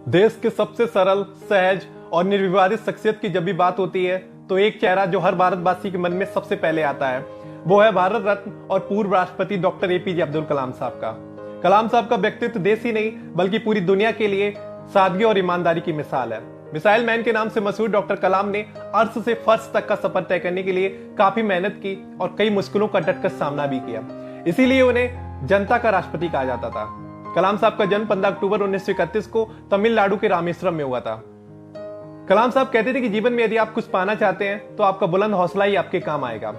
देश के सबसे सरल, सहज और निर्विवादित शख्सियत की जब भी बात होती है तो एक चेहरा जो हर भारतवासी के मन में सबसे पहले आता है वो है भारत रत्न और पूर्व राष्ट्रपति डॉक्टर एपीजे अब्दुल कलाम साहब का। कलाम साहब का व्यक्तित्व देश ही नहीं बल्कि पूरी दुनिया के लिए सादगी और ईमानदारी की मिसाल है। मिसाइल मैन के नाम से मशहूर डॉक्टर कलाम ने अर्श से फर्श तक का सफर तय करने के लिए काफी मेहनत की और कई मुश्किलों का डटकर सामना भी किया। इसीलिए उन्हें जनता का राष्ट्रपति कहा जाता था। कलाम साहब का जन्म 15 अक्टूबर 1931 को तमिलनाडु के रामेश्वरम में हुआ था। कलाम साहब कहते थे कि जीवन में यदि आप कुछ पाना चाहते हैं तो आपका बुलंद हौसला ही आपके काम आएगा।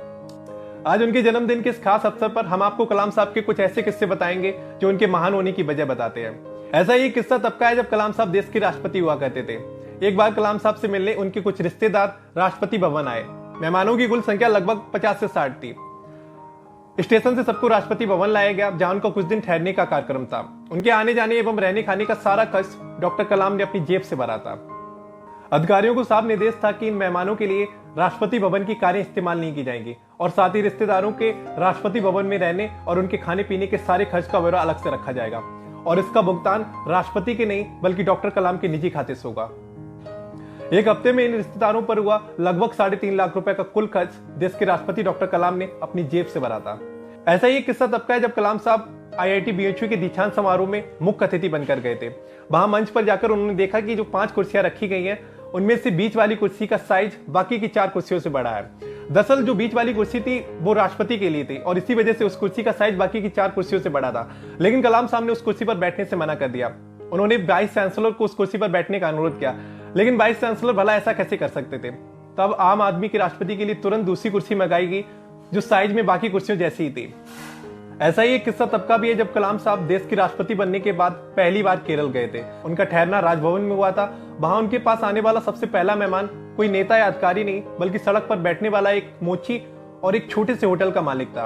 आज उनके जन्मदिन के इस खास अवसर पर हम आपको कलाम साहब के कुछ ऐसे किस्से बताएंगे जो उनके महान होने की वजह बताते हैं। ऐसा ही किस्सा तब का है जब कलाम साहब देश के राष्ट्रपति हुआ करते थे। एक बार कलाम साहब से मिलने उनके कुछ रिश्तेदार राष्ट्रपति भवन आए। मेहमानों की कुल संख्या लगभग 50 से 60 थी। स्टेशन से सबको राष्ट्रपति भवन लाया गया जहां उनका कुछ दिन ठहरने का कार्यक्रम था। उनके आने जाने एवं रहने खाने का सारा खर्च डॉक्टर कलाम ने अपनी जेब से भरा था। अधिकारियों को साफ निर्देश था कि इन मेहमानों के लिए राष्ट्रपति भवन की कारें इस्तेमाल नहीं की जाएंगी और साथ ही रिश्तेदारों के राष्ट्रपति भवन में रहने और उनके खाने पीने के सारे खर्च का ब्यौरा अलग से रखा जाएगा और इसका भुगतान राष्ट्रपति के नहीं बल्कि डॉक्टर कलाम के निजी खाते से होगा। एक हफ्ते में इन रिश्तेदारों पर हुआ लगभग 3.5 लाख रुपए का कुल खर्च देश के राष्ट्रपति डॉक्टर कलाम ने अपनी जेब से भरा था। ऐसा ही एक किस्सा तब का है जब कलाम साहब IIT BHU के दीक्षांत समारोह में मुख्य अतिथि बनकर गए थे। वहां मंच पर जाकर उन्होंने देखा कि जो 5 कुर्सियां रखी गई हैं उनमें से बीच वाली कुर्सी का साइज बाकी की 4 कुर्सियों से बड़ा है। दरअसल जो बीच वाली कुर्सी थी वो राष्ट्रपति के लिए थी और इसी वजह से उस कुर्सी का साइज बाकी की 4 कुर्सियों से बड़ा था। लेकिन कलाम साहब ने उस कुर्सी पर बैठने से मना कर दिया। उन्होंने वाइस चांसलर को उस कुर्सी पर बैठने का अनुरोध किया, लेकिन वाइस चांसलर भला ऐसा कैसे कर सकते थे। तब आम आदमी के राष्ट्रपति के लिए तुरंत दूसरी कुर्सी मंगाई गई जो साइज में बाकी कुर्सियों जैसी ही थी। ऐसा ही एक किस्सा तब का भी है जब कलाम साहब देश के राष्ट्रपति बनने के बाद पहली बार केरल गए थे। उनका ठहरना राजभवन में हुआ था। वहां उनके पास आने वाला सबसे पहला मेहमान कोई नेता या अधिकारी नहीं बल्कि सड़क पर बैठने वाला एक मोची और एक छोटे से होटल का मालिक था।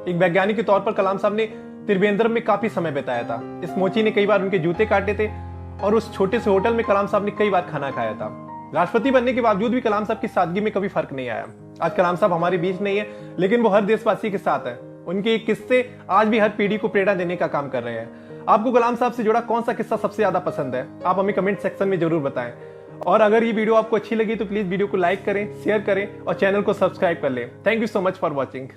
एक वैज्ञानिक के तौर पर कलाम साहब ने त्रिवेंद्रम में काफी समय बिताया था। इस मोची ने कई बार उनके जूते काटे थे और उस छोटे से होटल में कलाम साहब ने कई बार खाना खाया था। राष्ट्रपति बनने के बावजूद भी कलाम साहब की सादगी में कभी फर्क नहीं आया। आज कलाम साहब हमारे बीच नहीं है लेकिन वो हर देशवासी के साथ है। उनके किस्से आज भी हर पीढ़ी को प्रेरणा देने का काम कर रहे हैं। आपको कलाम साहब से जुड़ा कौन सा किस्सा सबसे ज्यादा पसंद है आप हमें कमेंट सेक्शन में जरूर बताएं। और अगर ये वीडियो आपको अच्छी लगी तो प्लीज वीडियो को लाइक करें, शेयर करें और चैनल को सब्सक्राइब कर लें। Thank you so much for watching.